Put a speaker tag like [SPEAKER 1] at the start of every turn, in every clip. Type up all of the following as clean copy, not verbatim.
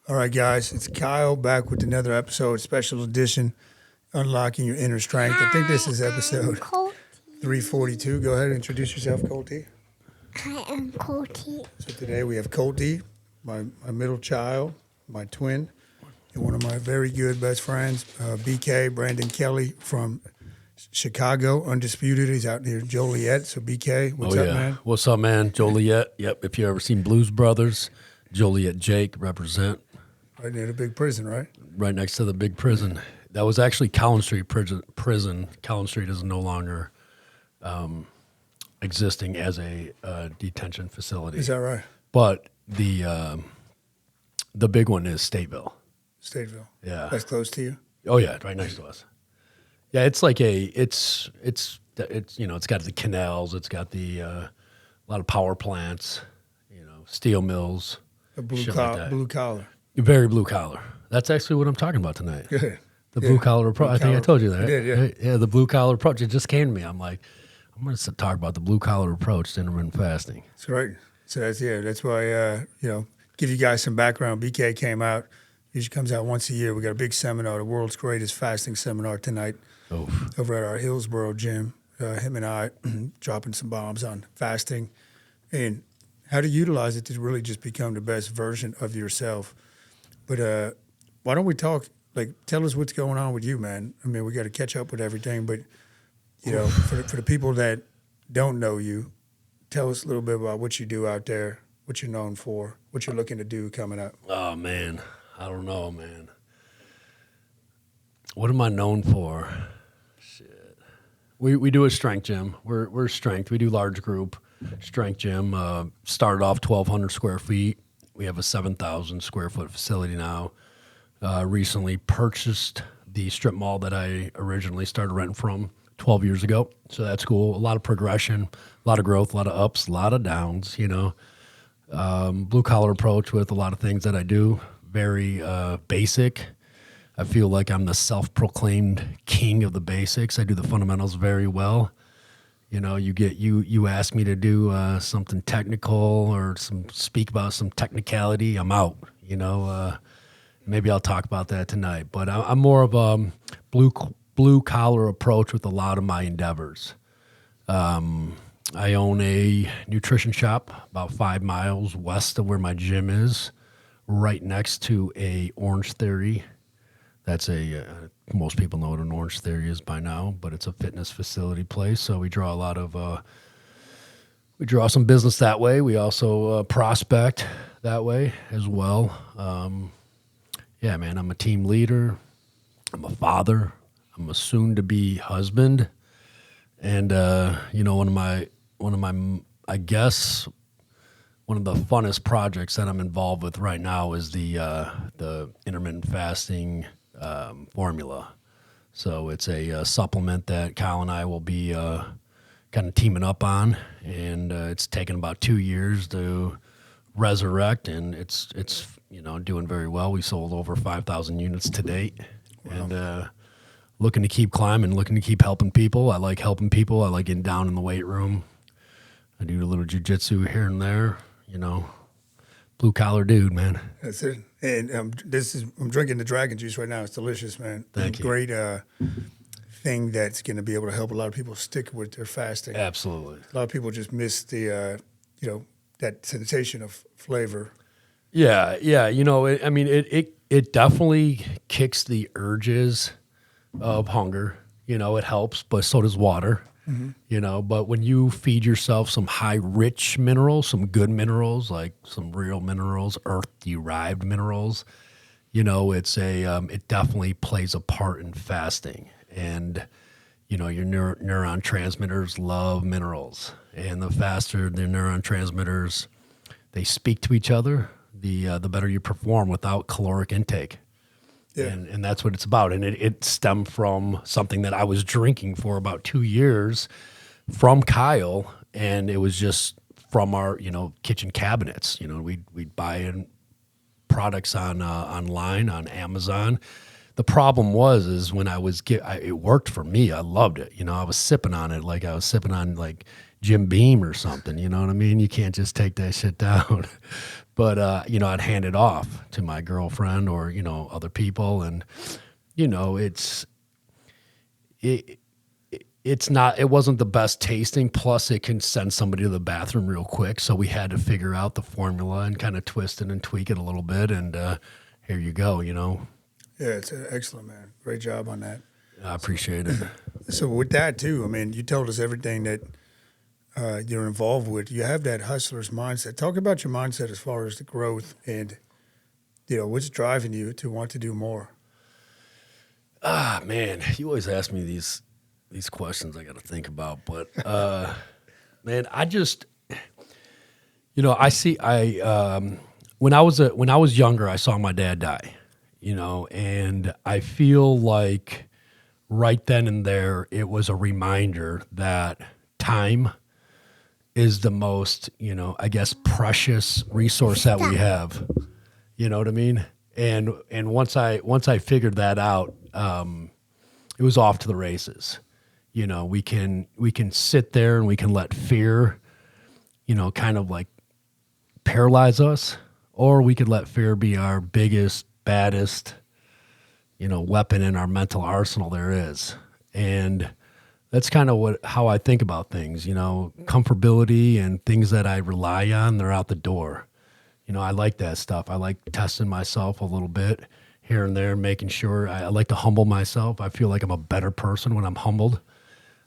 [SPEAKER 1] All right, guys, it's Kyle back with another episode, special edition, Unlocking Your Inner Strength. I think this is episode 342. Go ahead and introduce yourself, Colty.
[SPEAKER 2] I am Colty.
[SPEAKER 1] So today we have Colty, my middle child, my twin, and one of my very good best friends, BK, Brandon Kelly from Chicago, Undisputed. He's out near Joliet. So BK, what's up, man?
[SPEAKER 3] What's up, man? Joliet. Yep. If you ever seen Blues Brothers, Joliet Jake represent.
[SPEAKER 1] Right near the big prison, right?
[SPEAKER 3] Right next to the big prison. That was actually Collins Street prison. Collins Street is no longer existing as a detention facility.
[SPEAKER 1] Is that right?
[SPEAKER 3] But the big one is Stateville.
[SPEAKER 1] Stateville.
[SPEAKER 3] Yeah.
[SPEAKER 1] That's close to you?
[SPEAKER 3] Oh yeah, right next to us. Yeah, it's like it's you know, it's got the canals, it's got the a lot of power plants, you know, steel mills.
[SPEAKER 1] A blue
[SPEAKER 3] shit
[SPEAKER 1] collar.
[SPEAKER 3] like that.
[SPEAKER 1] Blue collar.
[SPEAKER 3] Very blue collar. That's actually what I'm talking about tonight.
[SPEAKER 1] Good.
[SPEAKER 3] The blue collar approach. I think I told you that.
[SPEAKER 1] You did, yeah.
[SPEAKER 3] Yeah, the blue collar approach. It just came to me. I'm like, I'm going to talk about the blue collar approach to intermittent fasting.
[SPEAKER 1] That's right. So that's why give you guys some background. BK came out. Usually comes out once a year. We got a big seminar, the world's greatest fasting seminar tonight over at our Hillsboro gym. Him and I dropping some bombs on fasting and how to utilize it to really just become the best version of yourself. But why don't we talk? Like, tell us what's going on with you, man. I mean, we got to catch up with everything, but you know, for the people that don't know you, tell us a little bit about what you do out there, what you're known for, what you're looking to do coming up.
[SPEAKER 3] Oh, man. I don't know, man. What am I known for? Shit. We do a strength gym. We're strength. We do large group strength gym. Started off 1,200 square feet. We have a 7,000 square foot facility now. Recently purchased the strip mall that I originally started renting from 12 years ago. So that's cool. A lot of progression, a lot of growth, a lot of ups, a lot of downs, you know. Blue collar approach with a lot of things that I do. Very basic. I feel like I'm the self-proclaimed king of the basics. I do the fundamentals very well. You know, you ask me to do something technical or speak about some technicality, I'm out. You know, maybe I'll talk about that tonight. But I'm more of a blue collar approach with a lot of my endeavors. I own a nutrition shop about 5 miles west of where my gym is, right next to a Orange Theory. That's most people know what an Orange Theory is by now, but it's a fitness facility place. So we draw some business that way. We also prospect that way as well. Yeah, man, I'm a team leader. I'm a father. I'm a soon-to-be husband, and you know, one of my, I guess, one of the funnest projects that I'm involved with right now is the intermittent fasting formula. So it's a supplement that Kyle and I will be kind of teaming up on, and it's taken about 2 years to resurrect, and it's you know, doing very well. We sold over 5,000 units to date. Wow. And looking to keep climbing, looking to keep helping people. I like helping people. I like getting down in the weight room. I do a little jiu-jitsu here and there, you know. Blue collar dude, man.
[SPEAKER 1] That's it. And I'm drinking the dragon juice right now. It's delicious, man.
[SPEAKER 3] Thank you.
[SPEAKER 1] Great thing that's going to be able to help a lot of people stick with their fasting.
[SPEAKER 3] Absolutely.
[SPEAKER 1] A lot of people just miss the, that sensation of flavor.
[SPEAKER 3] Yeah. You know, it definitely kicks the urges of hunger. You know, it helps, but so does water. Mm-hmm. You know, but when you feed yourself some high-rich minerals, some good minerals, like some real minerals, earth-derived minerals, you know, it definitely plays a part in fasting. And, you know, your neuron transmitters love minerals. And the faster the neuron transmitters, they speak to each other, the better you perform without caloric intake. Yeah. And that's what it's about. And it stemmed from something that I was drinking for about 2 years from Kyle, and it was just from our, you know, kitchen cabinets. You know, we'd buy in products online, on Amazon. The problem is when it worked for me. I loved it. You know, I was sipping on it like I was sipping on like Jim Beam or something. You know what I mean? You can't just take that shit down. But, you know, I'd hand it off to my girlfriend or, you know, other people. And, you know, it wasn't the best tasting. Plus it can send somebody to the bathroom real quick. So we had to figure out the formula and kind of twist it and tweak it a little bit. And here you go, you know.
[SPEAKER 1] Yeah, it's excellent, man. Great job on that.
[SPEAKER 3] I appreciate it.
[SPEAKER 1] So with that too, I mean, you told us everything that you're involved with. You have that hustler's mindset. Talk about your mindset as far as the growth and, you know, what's driving you to want to do more.
[SPEAKER 3] Ah, man, you always ask me these questions I got to think about. But, man, I just, you know, when I was younger, I saw my dad die, you know, and I feel like right then and there, it was a reminder that time is the most, you know, I guess, precious resource that we have. You know what I mean? And once I figured that out, it was off to the races. You know, we can sit there and we can let fear, you know, kind of like paralyze us, or we could let fear be our biggest, baddest, you know, weapon in our mental arsenal there is. And that's kind of how I think about things, you know, comfortability and things that I rely on, they're out the door. You know, I like that stuff. I like testing myself a little bit here and there, making sure I like to humble myself. I feel like I'm a better person when I'm humbled.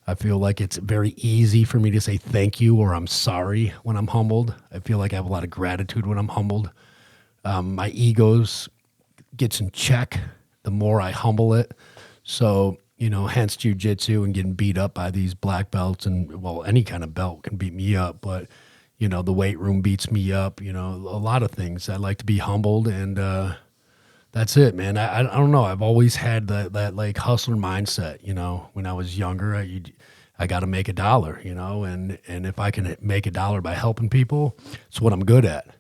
[SPEAKER 3] I feel like it's very easy for me to say thank you or I'm sorry when I'm humbled. I feel like I have a lot of gratitude when I'm humbled. My egos gets in check the more I humble it. So, you know, hence jujitsu and getting beat up by these black belts and, well, any kind of belt can beat me up. But, you know, the weight room beats me up, you know, a lot of things. I like to be humbled and that's it, man. I don't know. I've always had that like hustler mindset, you know, when I was younger, I got to make $1, you know, and if I can make $1 by helping people, it's what I'm good at,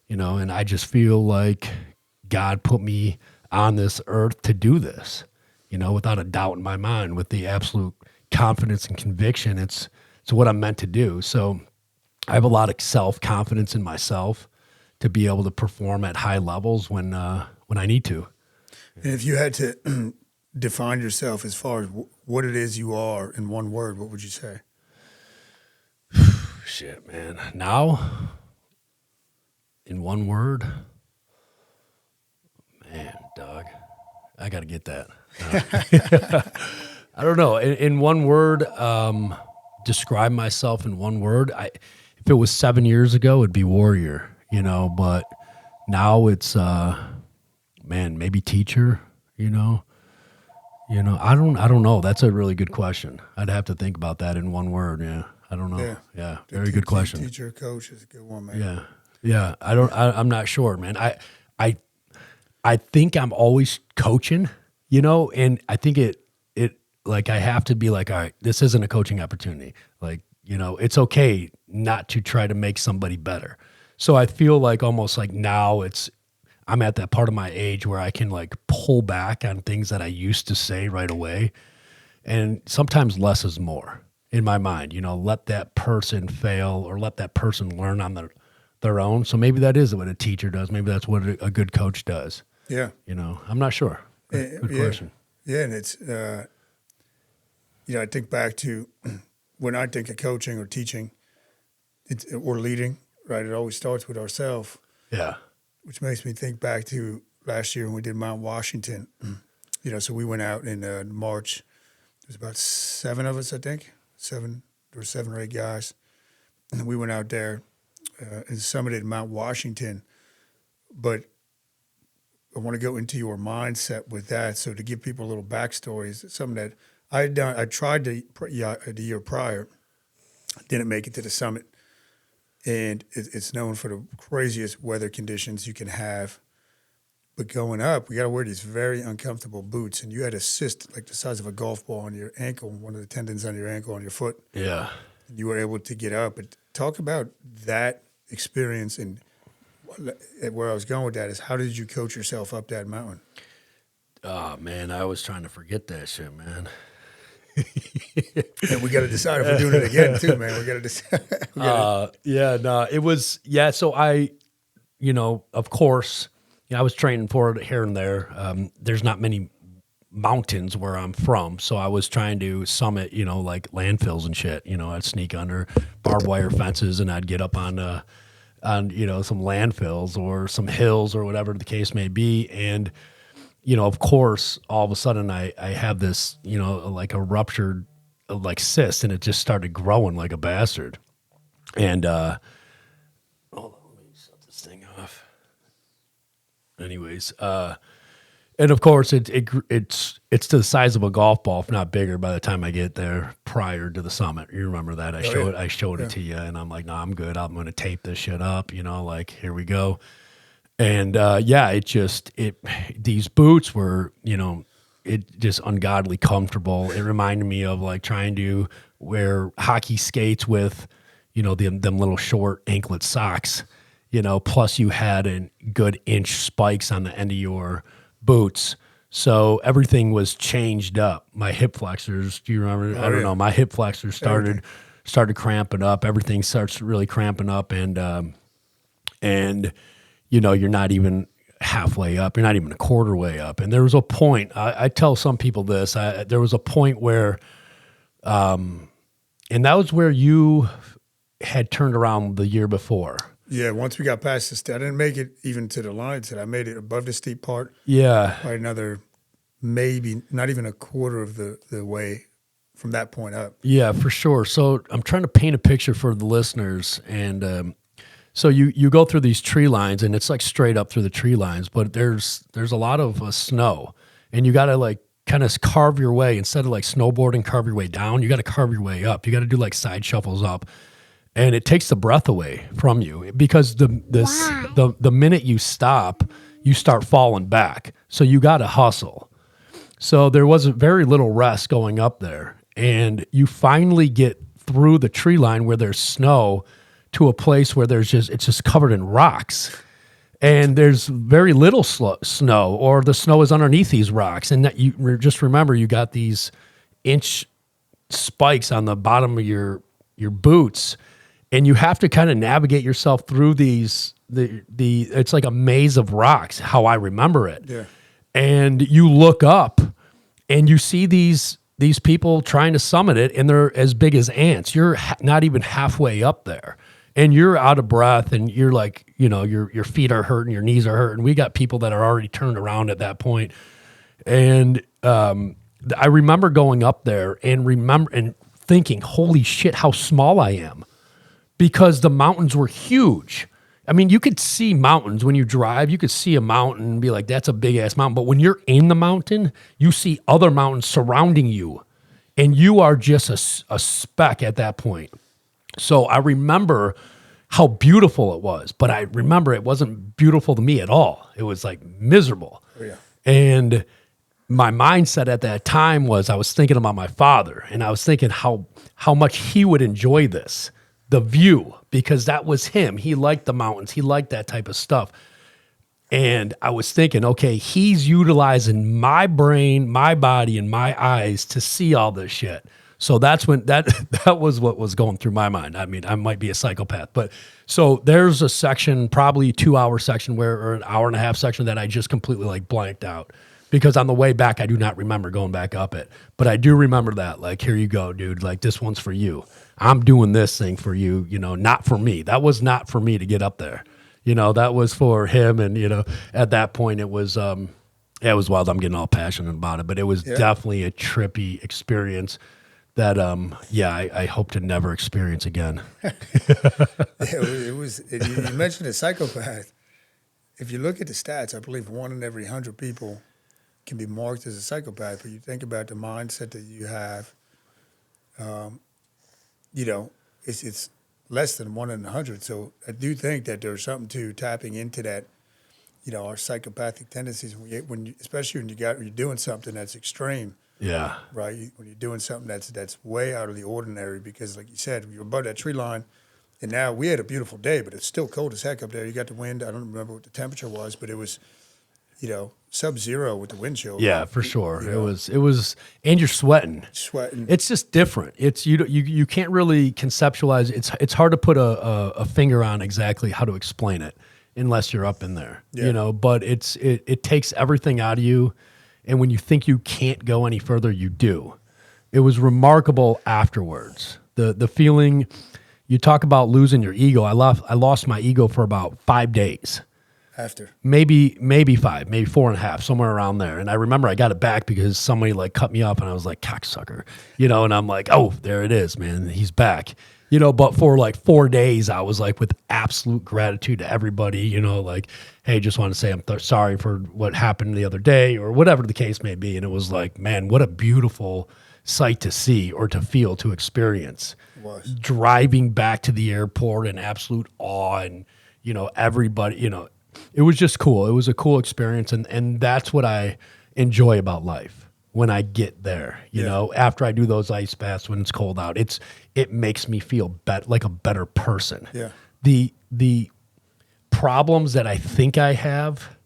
[SPEAKER 3] you know, and I just feel like God put me on this earth to do this, you know, without a doubt in my mind, with the absolute confidence and conviction. It's what I'm meant to do. So I have a lot of self-confidence in myself to be able to perform at high levels when I need to.
[SPEAKER 1] And if you had to define yourself as far as what it is you are in one word, what would you say?
[SPEAKER 3] Shit, man. Now, in one word, man, dog, I got to get that. I don't know. In one word, describe myself in one word. If it was 7 years ago, it'd be warrior, you know, but now it's, man, maybe teacher, you know, I don't know. That's a really good question. I'd have to think about that in one word. Yeah. I don't know. Yeah. Very good question.
[SPEAKER 1] Teacher, coach is a good one, man.
[SPEAKER 3] Yeah. Yeah. I'm not sure, man. I think I'm always coaching, you know, and I think it like I have to be like, all right, this isn't a coaching opportunity. Like, you know, it's okay not to try to make somebody better. So I feel like almost like now I'm at that part of my age where I can like pull back on things that I used to say right away. And sometimes less is more in my mind, you know, let that person fail or let that person learn on their own. So maybe that is what a teacher does. Maybe that's what a good coach does.
[SPEAKER 1] Yeah.
[SPEAKER 3] You know, I'm not sure. Good question.
[SPEAKER 1] Yeah. And it's, you know, I think back to when I think of coaching or teaching or leading, right? It always starts with ourselves.
[SPEAKER 3] Yeah.
[SPEAKER 1] Which makes me think back to last year when we did Mount Washington. You know, so we went out in March. There's about 7 of us, I think. There were 7 or 8 guys. And we went out there and summited Mount Washington. But I want to go into your mindset with that. So to give people a little backstory, is something that I had done. I tried the year prior, didn't make it to the summit. And it's known for the craziest weather conditions you can have. But going up, we got to wear these very uncomfortable boots. And you had a cyst like the size of a golf ball on your ankle, one of the tendons on your ankle, on your foot.
[SPEAKER 3] Yeah.
[SPEAKER 1] And you were able to get up. But talk about that experience. And where I was going with that is, how did you coach yourself up that mountain?
[SPEAKER 3] Oh, man, I was trying to forget that shit, man.
[SPEAKER 1] And we got to decide if we're doing it again too, man. We got to decide.
[SPEAKER 3] Yeah, no, it was, yeah. So of course, I was training for it here and there. There's not many mountains where I'm from, so I was trying to summit, like landfills and shit. I'd sneak under barbed wire fences and I'd get up on some landfills or some hills or whatever the case may be. And, of course, all of a sudden I have this, like a ruptured like cyst, and it just started growing like a bastard. And hold on, let me shut this thing off. Anyways, and of course, it's the size of a golf ball, if not bigger, by the time I get there. Prior to the summit, you remember that I showed it to you, and I'm like, no, I'm good. I'm going to tape this shit up. Like here we go. And these boots were, it just ungodly comfortable. It reminded me of like trying to wear hockey skates with, them little short anklet socks. Plus you had a good inch spikes on the end of your boots, so everything was changed up. My hip flexors, do you remember? I don't know. My hip flexors started cramping up. Everything starts really cramping up, and you're not even halfway up. You're not even a quarter way up. And there was a point. I tell some people this. There was a point where, and that was where you had turned around the year before.
[SPEAKER 1] Yeah, once we got past the I didn't make it even to the lines. I made it above the steep part.
[SPEAKER 3] Yeah.
[SPEAKER 1] By another, maybe not even a quarter of the way from that point up. Yeah,
[SPEAKER 3] for sure. So I'm trying to paint a picture for the listeners. And so you go through these tree lines, and it's like straight up through the tree lines, but there's a lot of snow. And you got to like kind of carve your way. Instead of like snowboarding, carve your way down, you got to carve your way up. You got to do like side shuffles up. And it takes the breath away from you, because the minute you stop, you start falling back. So you got to hustle. So there was very little rest going up there. And you finally get through the tree line where there's snow to a place where it's just covered in rocks. And there's very little snow, or the snow is underneath these rocks. And that you just remember, you got these inch spikes on the bottom of your boots. And you have to kind of navigate yourself through it's like a maze of rocks, how I remember it.
[SPEAKER 1] Yeah.
[SPEAKER 3] And you look up and you see these people trying to summit it, and they're as big as ants. You're not even halfway up there, and you're out of breath, and you're like, your feet are hurting, your knees are hurting. We got people that are already turned around at that point. And I remember going up there and thinking, holy shit, how small I am. Because the mountains were huge. I mean, you could see mountains when you drive. You could see a mountain and be like, that's a big-ass mountain. But when you're in the mountain, you see other mountains surrounding you. And you are just a speck at that point. So I remember how beautiful it was. But I remember it wasn't beautiful to me at all. It was like miserable.
[SPEAKER 1] Oh, yeah.
[SPEAKER 3] And my mindset at that time was, I was thinking about my father. And I was thinking how much he would enjoy this. The view, because that was him. He liked the mountains. He liked that type of stuff. And I was thinking, okay, he's utilizing my brain, my body, and my eyes to see all this shit. So that's when that was what was going through my mind. I mean, I might be a psychopath, but so there's a section, probably 2-hour section or an hour and a half section that I just completely like blanked out. Because on the way back, I do not remember going back up it. But I do remember that, like, here you go, dude. Like, this one's for you. I'm doing this thing for you, not for me. That was not for me to get up there. That was for him. And, at that point, it was wild. I'm getting all passionate about it. But it was definitely a trippy experience that, I hope to never experience again.
[SPEAKER 1] It was. You mentioned a psychopath. If you look at the stats, I believe 1 in every 100 people can be marked as a psychopath. But you think about the mindset that you have, it's less than 1 in 100. So I do think that there's something to tapping into that, our psychopathic tendencies, especially when you're doing something that's extreme.
[SPEAKER 3] Yeah.
[SPEAKER 1] Right. When you're doing something that's way out of the ordinary, because like you said, you're above that tree line, and now we had a beautiful day, but it's still cold as heck up there. You got the wind. I don't remember what the temperature was, but it was, sub-zero with the wind chill.
[SPEAKER 3] Yeah, for sure. It was, and you're sweating. It's just different. It's you can't really conceptualize. It's hard to put a finger on exactly how to explain it. unless you're up in there,
[SPEAKER 1] Yeah.
[SPEAKER 3] you know, but it takes everything out of you. And when you think you can't go any further, you do. It was remarkable afterwards. The feeling, you talk about losing your ego. I lost my ego for about 5 days.
[SPEAKER 1] After.
[SPEAKER 3] Maybe 5, maybe 4.5, somewhere around there. And I remember I got it back because somebody like cut me up and I was like, cocksucker, you know, and I'm like, oh, there it is, man. He's back, you know, but for like 4 days, I was like with absolute gratitude to everybody, you know, like, hey, just want to say I'm sorry for what happened the other day or whatever the case may be. And it was like, man, what a beautiful sight to see or to feel, to experience.
[SPEAKER 1] It was.
[SPEAKER 3] Driving back to the airport in absolute awe and, you know, everybody, you know, it was just cool. It was a cool experience. And that's what I enjoy about life when I get there, you know, after I do those ice baths when it's cold out, it makes me feel like a better person.
[SPEAKER 1] Yeah.
[SPEAKER 3] The problems that I think I have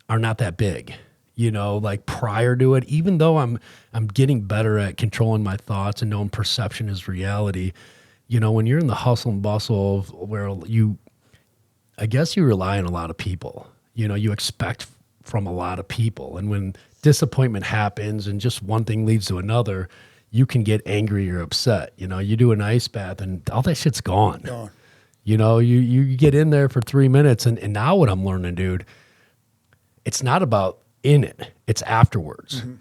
[SPEAKER 3] are not that big, you know, like prior to it, even though I'm getting better at controlling my thoughts and knowing perception is reality, you know, when you're in the hustle and bustle of where I guess you rely on a lot of people. You know, you expect from a lot of people. And when disappointment happens and just one thing leads to another, you can get angry or upset. You know, you do an ice bath and all that shit's gone.
[SPEAKER 1] Gone.
[SPEAKER 3] You know, you get in there for 3 minutes. And now what I'm learning, dude, it's not about in it. It's afterwards. Mm-hmm.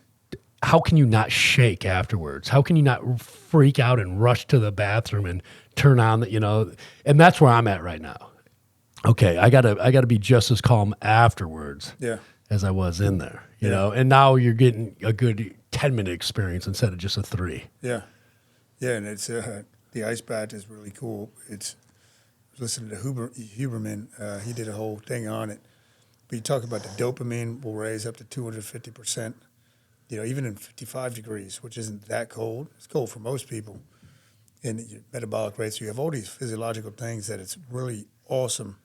[SPEAKER 3] How can you not shake afterwards? How can you not freak out and rush to the bathroom and turn on the, you know, and that's where I'm at right now. Okay, I gotta be just as calm afterwards as I was in there, you know. And now you're getting a good 10-minute experience instead of just a 3.
[SPEAKER 1] Yeah, and it's the ice bath is really cool. It's listening to Huberman. He did a whole thing on it. But you talk about the dopamine will raise up to 250%. You know, even in 55 degrees, which isn't that cold. It's cold for most people. And your metabolic rates, you have all these physiological things that it's really awesome.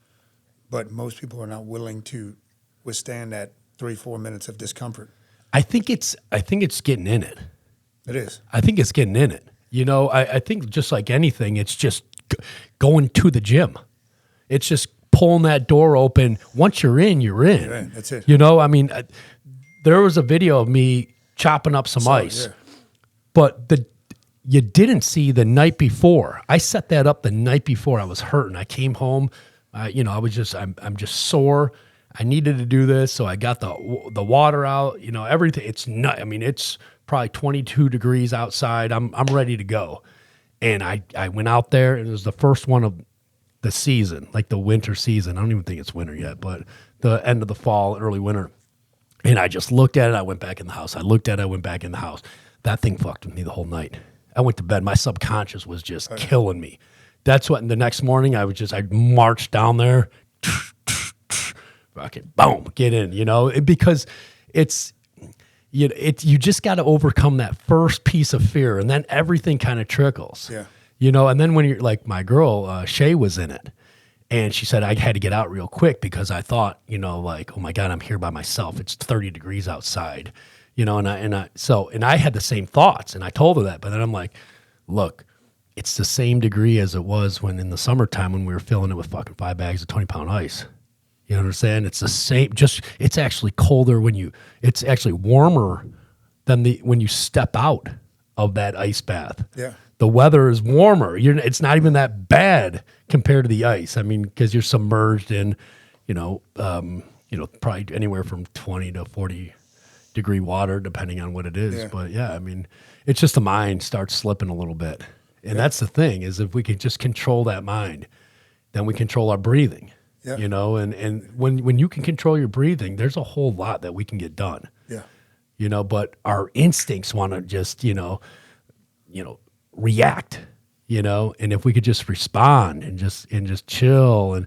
[SPEAKER 1] But most people are not willing to withstand that 3-4 minutes of discomfort.
[SPEAKER 3] I think it's getting in it.
[SPEAKER 1] It is.
[SPEAKER 3] I think it's getting in it. You know, I think just like anything, it's just going to the gym. It's just pulling that door open. Once you're in, you're in.
[SPEAKER 1] You're in. That's it.
[SPEAKER 3] You know, I mean, there was a video of me chopping up some ice, but you didn't see the night before. I set that up the night before I was hurting. I came home. You know, I'm just sore. I needed to do this, so I got the water out. You know, everything. It's not. I mean, it's probably 22 degrees outside. I'm ready to go, and I went out there, and it was the first one of the season, like the winter season. I don't even think it's winter yet, but the end of the fall, early winter. And I just looked at it. I went back in the house. I looked at it. I went back in the house. That thing fucked with me the whole night. I went to bed. My subconscious was just killing me. That's what, the next morning, I marched down there, fucking boom, get in, you know, because you just got to overcome that first piece of fear, and then everything kind of trickles, you know, and then when you're like, my girl, Shay was in it, and she said, I had to get out real quick because I thought, you know, like, oh my God, I'm here by myself. It's 30 degrees outside, you know, and I had the same thoughts, and I told her that, but then I'm like, look, it's the same degree as it was when in the summertime when we were filling it with fucking 5 bags of 20-pound ice. You know what I'm saying? It's the same. Just it's actually colder it's actually warmer than when you step out of that ice bath.
[SPEAKER 1] Yeah.
[SPEAKER 3] The weather is warmer. It's not even that bad compared to the ice. I mean, because you're submerged in, probably anywhere from 20 to 40 degree water, depending on what it is. Yeah. But yeah, I mean, it's just the mind starts slipping a little bit. And that's the thing, is if we can just control that mind, then we control our breathing, you know, and when you can control your breathing, there's a whole lot that we can get done, you know, but our instincts want to just, react, you know, and if we could just respond and just chill and,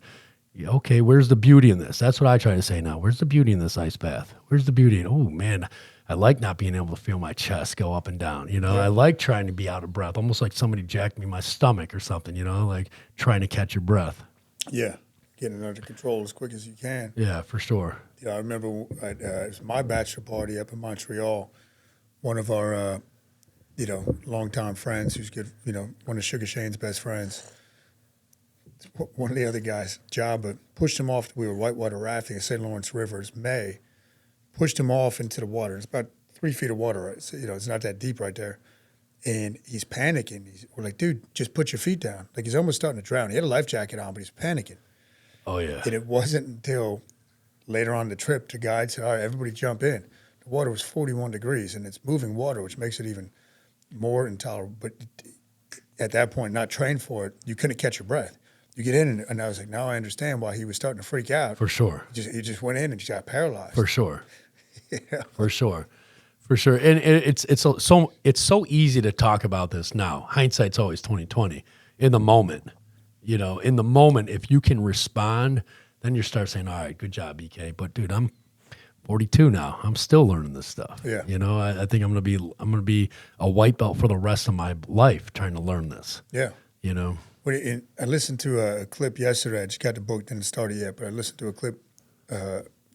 [SPEAKER 3] okay, where's the beauty in this? That's what I try to say now. Where's the beauty in this ice bath? Where's the beauty? Oh man, I like not being able to feel my chest go up and down. You know, I like trying to be out of breath, almost like somebody jacked me in my stomach or something, you know, like trying to catch your breath.
[SPEAKER 1] Yeah. Getting it under control as quick as you can.
[SPEAKER 3] Yeah, for sure.
[SPEAKER 1] I remember it was my bachelor party up in Montreal. One of our, longtime friends who's good, one of Sugar Shane's best friends, one of the other guys, Jabba, pushed him off. We were whitewater rafting at St. Lawrence River. It's May. Pushed him off into the water. It's about 3 feet of water. Right? So, it's not that deep right there. And he's panicking. We're like, dude, just put your feet down. Like, he's almost starting to drown. He had a life jacket on, but he's panicking.
[SPEAKER 3] Oh, yeah.
[SPEAKER 1] And it wasn't until later on the trip, the guide said, all right, everybody jump in. The water was 41 degrees, and it's moving water, which makes it even more intolerable. But at that point, not trained for it, you couldn't catch your breath. You get in, and I was like, now I understand why he was starting to freak out.
[SPEAKER 3] For sure.
[SPEAKER 1] He just went in and just got paralyzed.
[SPEAKER 3] For sure.
[SPEAKER 1] Yeah.
[SPEAKER 3] For sure. For sure. And it's so easy to talk about this now. Hindsight's always 20/20. In the moment, in the moment, if you can respond, then you start saying, all right, good job, BK. But dude, I'm 42 now. I'm still learning this stuff.
[SPEAKER 1] Yeah.
[SPEAKER 3] I think I'm gonna be a white belt for the rest of my life trying to learn this.
[SPEAKER 1] Yeah.
[SPEAKER 3] Well,
[SPEAKER 1] I listened to a clip yesterday. I just got the book, didn't start it yet, but I listened to a clip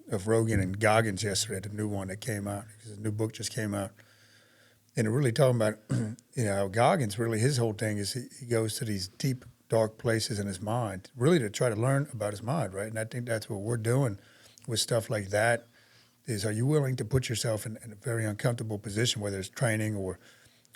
[SPEAKER 1] of Rogan and Goggins yesterday, the new one that came out. His new book just came out. And they're really talking about, how Goggins, really his whole thing is he goes to these deep, dark places in his mind, really to try to learn about his mind, right? And I think that's what we're doing with stuff like that is, are you willing to put yourself in a very uncomfortable position, whether it's training or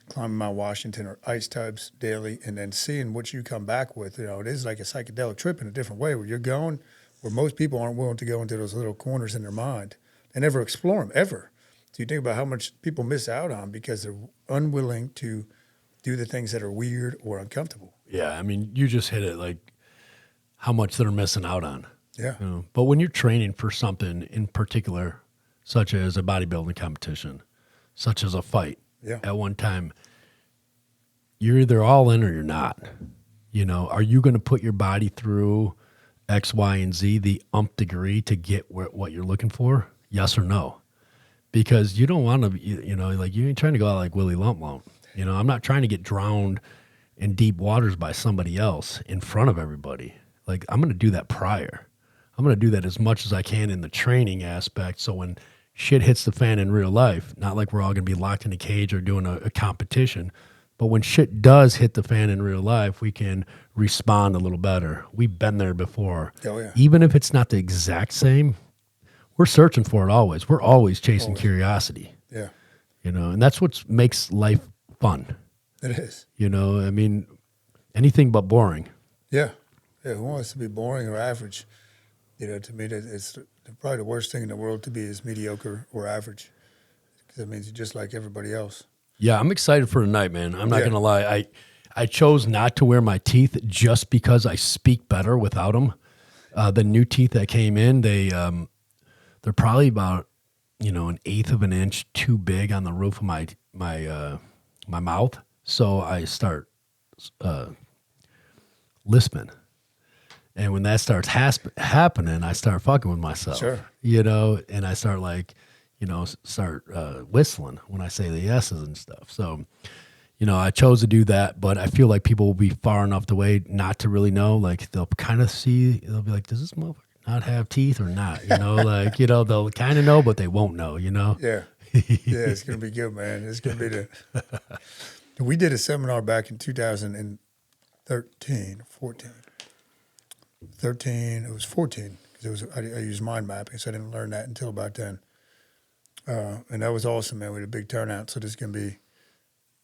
[SPEAKER 1] climbing Mount Washington or ice tubs daily, and then seeing what you come back with? It is like a psychedelic trip in a different way where you're going where most people aren't willing to go into those little corners in their mind and never explore them, ever. So you think about how much people miss out on because they're unwilling to do the things that are weird or uncomfortable.
[SPEAKER 3] yeah, I mean, you just hit it, like how much they're missing out on.
[SPEAKER 1] Yeah.
[SPEAKER 3] But when you're training for something in particular, such as a bodybuilding competition, such as a fight,
[SPEAKER 1] Yeah.
[SPEAKER 3] at one time, you're either all in or you're not. Are you going to put your body through X, Y, and Z, the degree to get what you're looking for? Yes or no? Because you don't want to, like you ain't trying to go out like Willie Lump Lump. I'm not trying to get drowned in deep waters by somebody else in front of everybody. Like, I'm going to do that prior. I'm going to do that as much as I can in the training aspect. So when shit hits the fan in real life, not like we're all going to be locked in a cage or doing a competition, but when shit does hit the fan in real life, we can respond a little better. We've been there before.
[SPEAKER 1] Oh, yeah.
[SPEAKER 3] Even if it's not the exact same, we're searching for it always. We're always chasing curiosity.
[SPEAKER 1] Yeah.
[SPEAKER 3] And that's what makes life fun.
[SPEAKER 1] It is.
[SPEAKER 3] I mean, anything but boring.
[SPEAKER 1] Yeah. Yeah. Who wants to be boring or average? To me, it's probably the worst thing in the world to be is mediocre or average, because that means you're just like everybody else.
[SPEAKER 3] Yeah, I'm excited for tonight, man. I'm not
[SPEAKER 1] Yeah.
[SPEAKER 3] going to lie. I chose not to wear my teeth just because I speak better without them. The new teeth that came in, they're probably about, an eighth of an inch too big on the roof of my mouth. So I start lisping. And when that starts happening, I start fucking with myself.
[SPEAKER 1] Sure.
[SPEAKER 3] And I start whistling when I say the S's and stuff. So, I chose to do that, but I feel like people will be far enough away not to really know. Like, they'll kind of see, they'll be like, does this motherfucker not have teeth or not? They'll kind of know, but they won't know,
[SPEAKER 1] Yeah. Yeah, it's going to be good, man. It's going to be we did a seminar back in 2013, 14. 13, it was 14, because I used mind mapping, so I didn't learn that until about then. And that was awesome, man. We had a big turnout, so this is going to be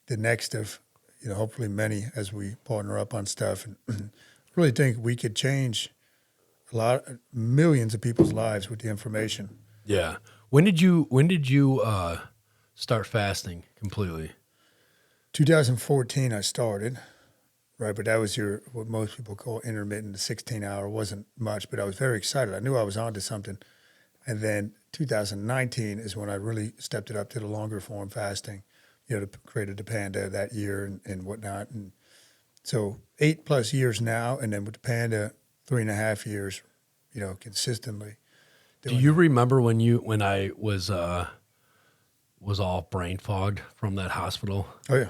[SPEAKER 1] the next of, hopefully many as we partner up on stuff. And really think we could change millions of people's lives with the information.
[SPEAKER 3] Yeah. When did you start fasting completely?
[SPEAKER 1] 2014 I started, right? But that was what most people call intermittent. The 16-hour wasn't much, but I was very excited. I knew I was onto something. And then 2019 is when I really stepped it up to the longer form fasting, to create the Panda that year and whatnot. And so 8+ years now, and then with the Panda, 3.5 years, consistently.
[SPEAKER 3] Do you remember when I was all brain fogged from that hospital?
[SPEAKER 1] Oh, yeah.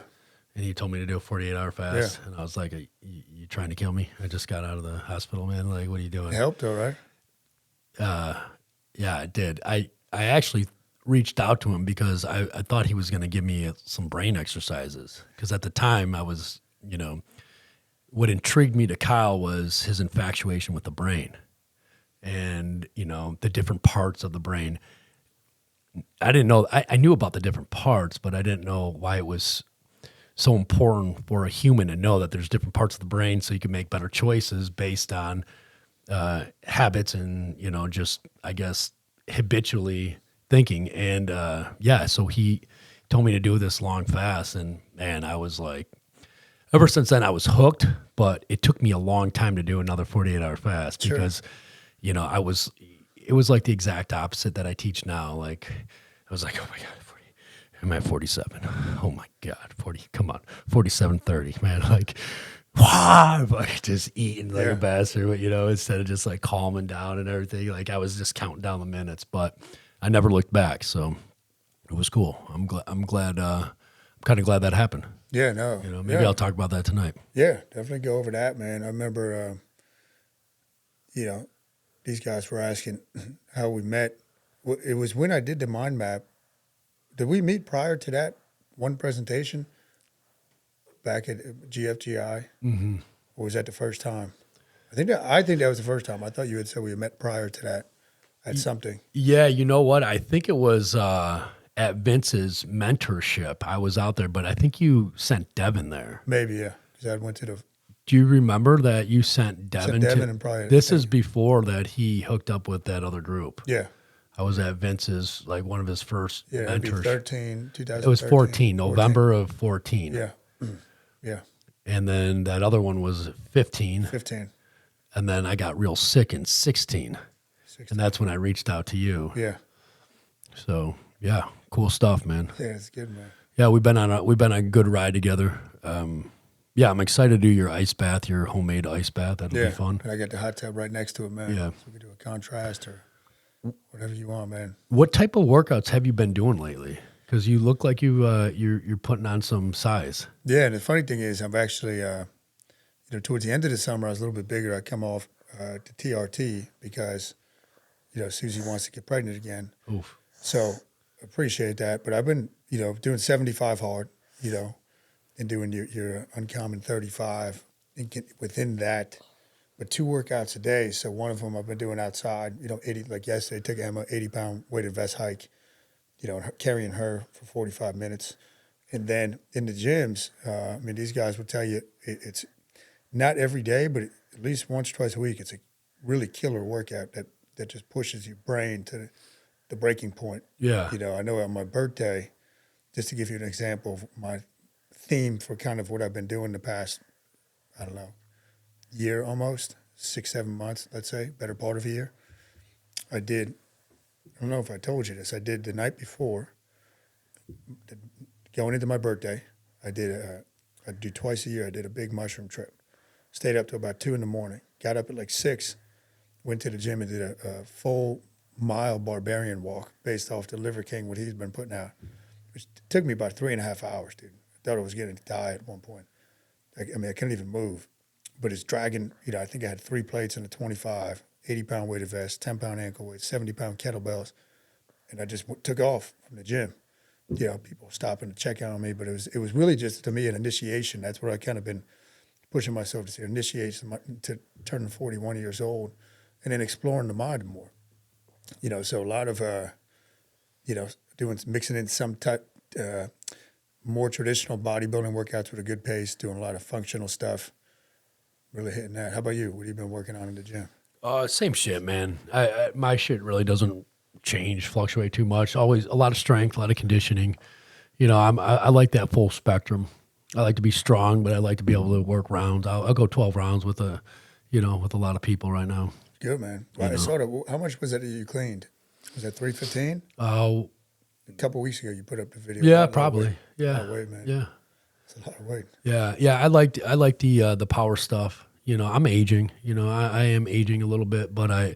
[SPEAKER 3] And he told me to do a 48-hour fast. Yeah. And I was like, you trying to kill me? I just got out of the hospital, man. Like, what are you doing?
[SPEAKER 1] It helped, all right?
[SPEAKER 3] Yeah, it did. I actually reached out to him because I thought he was going to give me some brain exercises. Because at the time I was, what intrigued me to Kyle was his infatuation with the brain and, you know, the different parts of the brain. I didn't know, I knew about the different parts, but I didn't know why it was so important for a human to know that there's different parts of the brain so you can make better choices based on habits and, you know, just, I guess, habitually thinking. And so he told me to do this long fast, and man, I was like, ever since then I was hooked, but it took me a long time to do another 48-hour fast because, you know, it was like the exact opposite that I teach now. Like, I was like, oh my God, I'm at 47. Oh my God, 40, come on, 47:30, man. Like, wow, like just eating like a bastard, you know, instead of just like calming down and everything. Like, I was just counting down the minutes, but I never looked back. So it was cool. I'm kind of glad that happened.
[SPEAKER 1] Yeah, no.
[SPEAKER 3] You know, maybe I'll talk about that tonight.
[SPEAKER 1] Yeah, definitely go over that, man. I remember, you know, these guys were asking how we met. It was when I did the mind map. Did we meet prior to that one presentation back at GFGI? Mm-hmm. Or was that the first time? I think that was the first time. I thought you had said we had met prior to that at something.
[SPEAKER 3] Yeah, you know what? I think it was at Vince's mentorship. I was out there, but I think you sent Devin there.
[SPEAKER 1] Maybe, yeah, because I went to the.
[SPEAKER 3] Do you remember that you sent Devin?
[SPEAKER 1] And probably,
[SPEAKER 3] this is before that he hooked up with that other group.
[SPEAKER 1] Yeah.
[SPEAKER 3] I was at Vince's, like one of his first mentors.
[SPEAKER 1] 2013.
[SPEAKER 3] It was 14, November of 14.
[SPEAKER 1] Yeah. Yeah.
[SPEAKER 3] And then that other one was 15.
[SPEAKER 1] 15.
[SPEAKER 3] And then I got real sick in 16. And that's when I reached out to you.
[SPEAKER 1] Yeah.
[SPEAKER 3] So, yeah, cool stuff, man.
[SPEAKER 1] Yeah, it's good, man.
[SPEAKER 3] Yeah, we've been on a good ride together. Yeah, I'm excited to do your ice bath, your homemade ice bath. That'll be fun.
[SPEAKER 1] And I got the hot tub right next to it, man.
[SPEAKER 3] Yeah.
[SPEAKER 1] So we can do a contrast or whatever you want, man.
[SPEAKER 3] What type of workouts have you been doing lately? Because you look like you're putting on some size.
[SPEAKER 1] Yeah, and the funny thing is, I'm actually, towards the end of the summer, I was a little bit bigger. I come off to TRT because, Susie wants to get pregnant again.
[SPEAKER 3] Oof.
[SPEAKER 1] So appreciate that. But I've been, doing 75 hard, and doing your uncommon 35 within that. But 2 workouts a day. So one of them I've been doing outside, 80, like yesterday, took Emma 80-pound weighted vest hike, carrying her for 45 minutes. And then in the gyms, these guys will tell you it's not every day, but at least once, twice a week, it's a really killer workout that just pushes your brain to the breaking point.
[SPEAKER 3] Yeah.
[SPEAKER 1] I know on my birthday, just to give you an example of my theme for kind of what I've been doing the past, I don't know, year almost, 6-7 months, let's say, better part of a year. I don't know if I told you this, I did the night before, going into my birthday, I do twice a year, I did a big mushroom trip. Stayed up till about 2 a.m, got up at like 6, went to the gym and did a full mile barbarian walk based off the Liver King, what he's been putting out, which took me about 3.5 hours, dude. I thought I was getting to die at one point. I couldn't even move. But it's dragging, I think I had 3 plates and a 25, 80-pound weighted vest, 10-pound ankle weights, 70-pound kettlebells. And I just took off from the gym. People stopping to check out on me. But it was really just, to me, an initiation. That's what I kind of been pushing myself to say, initiation to turning 41 years old and then exploring the mind more. So a lot of, mixing in some type, more traditional bodybuilding workouts with a good pace, doing a lot of functional stuff. Really hitting that. How about you? What have you been working on in the gym?
[SPEAKER 3] Same shit, man. My shit really doesn't change, fluctuate too much. Always a lot of strength, a lot of conditioning. I like that full spectrum. I like to be strong, but I like to be able to work rounds. I'll go 12 rounds with a lot of people right now.
[SPEAKER 1] Good, man. Well, I saw that. How much was that you cleaned? Was that 315? A couple of weeks ago, you put up the video.
[SPEAKER 3] Yeah, probably. Yeah.
[SPEAKER 1] A lot of weight, man.
[SPEAKER 3] Yeah.
[SPEAKER 1] It's a lot of weight.
[SPEAKER 3] Yeah. I like the power stuff. I'm aging. I am aging a little bit, but I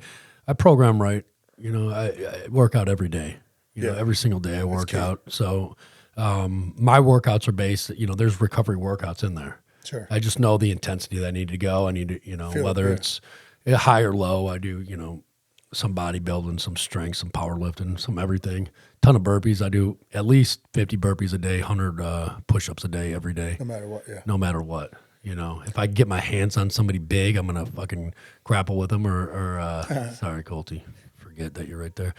[SPEAKER 3] program right. I work out every day. Every single day I work out. So my workouts are based. There's recovery workouts in there.
[SPEAKER 1] Sure.
[SPEAKER 3] I just know the intensity that I need to go. I need to, whether it's high or low. I do, some bodybuilding, some strength, some powerlifting, some everything. Ton of burpees. I do at least 50 burpees a day, 100 push-ups a day, every day.
[SPEAKER 1] No matter what, yeah.
[SPEAKER 3] No matter what. You know, if I get my hands on somebody big, I'm gonna fucking grapple with them. Sorry, Colty, forget that you're right there.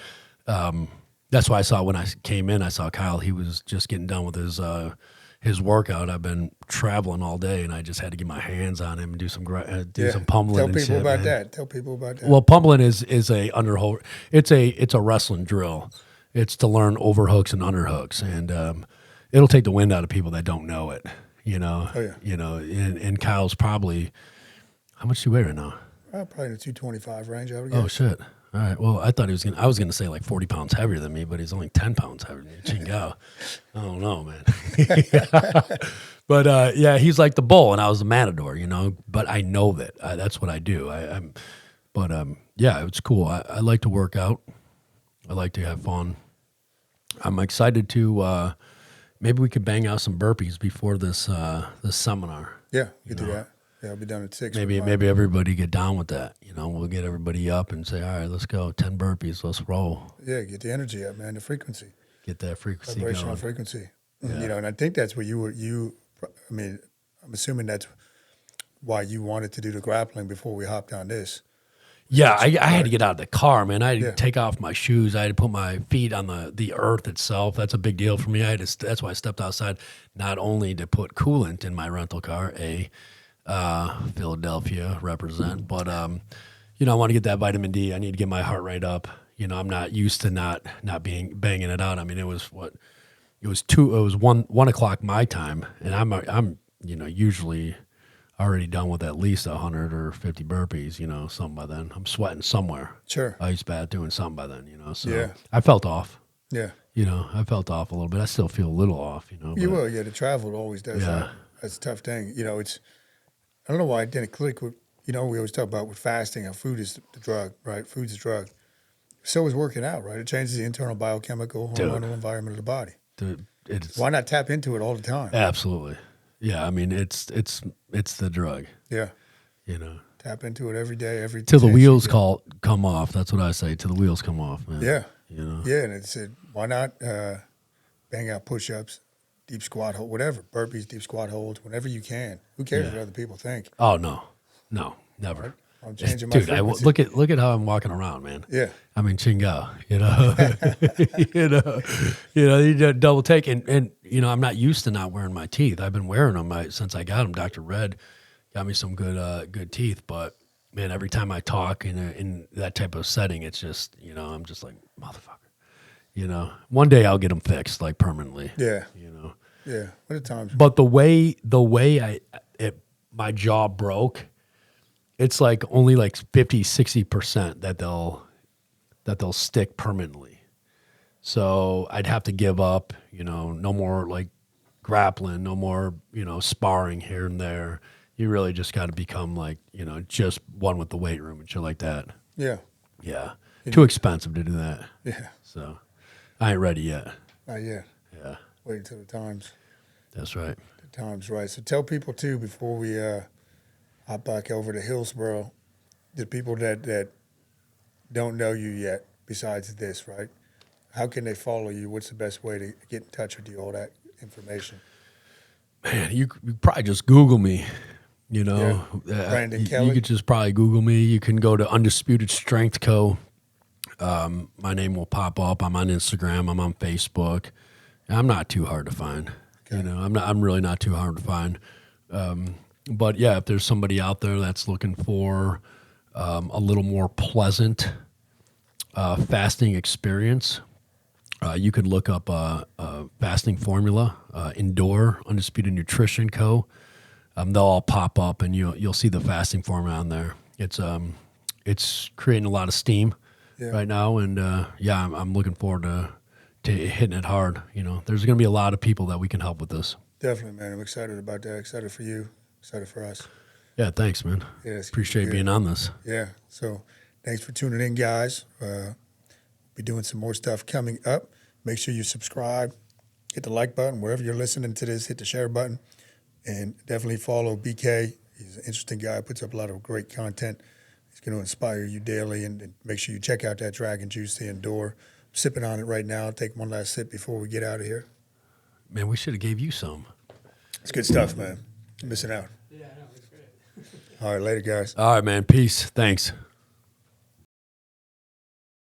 [SPEAKER 3] That's why I saw when I came in, I saw Kyle. He was just getting done with his workouut. I've been traveling all day, and I just had to get my hands on him and do some some pummeling.
[SPEAKER 1] Tell
[SPEAKER 3] and
[SPEAKER 1] people
[SPEAKER 3] shit,
[SPEAKER 1] about
[SPEAKER 3] man.
[SPEAKER 1] that. Tell people about that.
[SPEAKER 3] Well, pummeling is a underhook. It's a wrestling drill. It's to learn overhooks and underhooks, and it'll take the wind out of people that don't know it. You know.
[SPEAKER 1] Oh, yeah.
[SPEAKER 3] You know, and Kyle's probably, how much do you weigh right now?
[SPEAKER 1] Probably in the 225 range, I would guess.
[SPEAKER 3] Oh shit! All right. Well, I was gonna say like 40 pounds heavier than me, but he's only 10 pounds heavier than me. Chingao. I don't know, man. But yeah, he's like the bull, and I was the matador, you know. But I know that that's what I do. Yeah, it's cool. I like to work out. I like to have fun. I'm excited to maybe we could bang out some burpees before this seminar.
[SPEAKER 1] Yeah, you can do that. Yeah, I'll be done at 6.
[SPEAKER 3] Maybe everybody get down with that. You know, we'll get everybody up and say, all right, let's go. 10 burpees, let's roll.
[SPEAKER 1] Yeah, get the energy up, man, the frequency.
[SPEAKER 3] Get that frequency
[SPEAKER 1] Vibrational
[SPEAKER 3] going.
[SPEAKER 1] frequency.
[SPEAKER 3] Yeah.
[SPEAKER 1] You know, and I think that's what I mean, I'm assuming that's why you wanted to do the grappling before we hopped on this.
[SPEAKER 3] Yeah, I had to get out of the car, man. I had to
[SPEAKER 1] Yeah.
[SPEAKER 3] take off my shoes. I had to put my feet on the earth itself. That's a big deal for me. That's why I stepped outside, not only to put coolant in my rental car, Philadelphia represent, but you know, I want to get that vitamin D. I need to get my heart rate up. You know, I'm not used to not banging it out. I mean, it was 1 o'clock my time, and I'm you know, usually already done with at least 100 or 50 burpees, you know, something by then. I'm sweating somewhere.
[SPEAKER 1] Sure.
[SPEAKER 3] Ice bath doing something by then, you know. So
[SPEAKER 1] Yeah.
[SPEAKER 3] I felt off.
[SPEAKER 1] Yeah.
[SPEAKER 3] You know, I felt off a little bit. I still feel a little off, you know.
[SPEAKER 1] You
[SPEAKER 3] but-
[SPEAKER 1] will, yeah. The travel always does
[SPEAKER 3] Yeah.
[SPEAKER 1] that. That's a tough thing. You know, I don't know why it didn't click with, you know, we always talk about with fasting, how food is the drug, right? Food's the drug. So is working out, right? It changes the internal biochemical, hormonal environment of the body.
[SPEAKER 3] Dude, it's
[SPEAKER 1] Why not tap into it all the time?
[SPEAKER 3] absolutely. Yeah, I mean, it's the drug,
[SPEAKER 1] Yeah.
[SPEAKER 3] you know.
[SPEAKER 1] Tap into it every day, every
[SPEAKER 3] Till the
[SPEAKER 1] chance
[SPEAKER 3] wheels
[SPEAKER 1] you get.
[SPEAKER 3] come off. That's what I say. Till the wheels come off, man.
[SPEAKER 1] Yeah.
[SPEAKER 3] You know.
[SPEAKER 1] Yeah, and it said, why not bang out push-ups, deep squat hold, whatever, burpees, deep squat holds, whenever you can. Who cares what other people think?
[SPEAKER 3] Oh no, never.
[SPEAKER 1] I'm changing my
[SPEAKER 3] Dude,
[SPEAKER 1] frequency.
[SPEAKER 3] look at how I'm walking around, man.
[SPEAKER 1] Yeah.
[SPEAKER 3] I mean, chingo, you know, you do double take, and you know, I'm not used to not wearing my teeth. I've been wearing them since I got them. Dr. Red got me some good teeth, but man, every time I talk in that type of setting, it's just, you know, I'm just like, motherfucker, you know. One day I'll get them fixed, like permanently.
[SPEAKER 1] Yeah.
[SPEAKER 3] You know.
[SPEAKER 1] Yeah. What at times?
[SPEAKER 3] But the way my jaw broke, it's like only like 50-60% that they'll stick permanently. So I'd have to give up, you know, no more like grappling, no more, you know, sparring here and there. You really just got to become like, you know, just one with the weight room and shit like that.
[SPEAKER 1] Yeah.
[SPEAKER 3] Yeah. Too expensive to do that.
[SPEAKER 1] Yeah.
[SPEAKER 3] So I ain't ready yet.
[SPEAKER 1] Not yet.
[SPEAKER 3] Yeah.
[SPEAKER 1] Wait until the time's
[SPEAKER 3] That's
[SPEAKER 1] right. So tell people too, before we hop back over to Hillsboro, the people that don't know you yet, besides this, right? How can they follow you? What's the best way to get in touch with you? All that information.
[SPEAKER 3] Man, you probably just Google me. You know,
[SPEAKER 1] Brandon Kelly.
[SPEAKER 3] You could just probably Google me. You can go to Undisputed Strength Co. My name will pop up. I'm on Instagram. I'm on Facebook. I'm not too hard to find.
[SPEAKER 1] Okay.
[SPEAKER 3] You know, I'm really not too hard to find. But yeah, if there's somebody out there that's looking for a little more pleasant fasting experience, you could look up a fasting formula, Indoor Undisputed Nutrition Co. They'll all pop up, and you'll see the fasting formula on there. It's creating a lot of steam right now, and I'm looking forward to hitting it hard. You know, there's going to be a lot of people that we can help with this.
[SPEAKER 1] Definitely, man. I'm excited about that. Excited for you. Excited for us.
[SPEAKER 3] Yeah, thanks, man.
[SPEAKER 1] Yeah, it's
[SPEAKER 3] Appreciate
[SPEAKER 1] good.
[SPEAKER 3] being on this.
[SPEAKER 1] Yeah. So thanks for tuning in, guys. Be doing some more stuff coming up. Make sure you subscribe, hit the like button wherever you're listening to this. Hit the share button, and definitely follow BK. He's an interesting guy. Puts up a lot of great content. He's going to inspire you daily, and make sure you check out that Dragon Juice, the Indoor. I'm sipping on it right now. I'll take one last sip before we get out of here.
[SPEAKER 3] Man, we should have gave you some.
[SPEAKER 1] It's good stuff, man. You're missing out.
[SPEAKER 3] Yeah.
[SPEAKER 1] All right, later, guys.
[SPEAKER 3] All right, man. Peace. Thanks.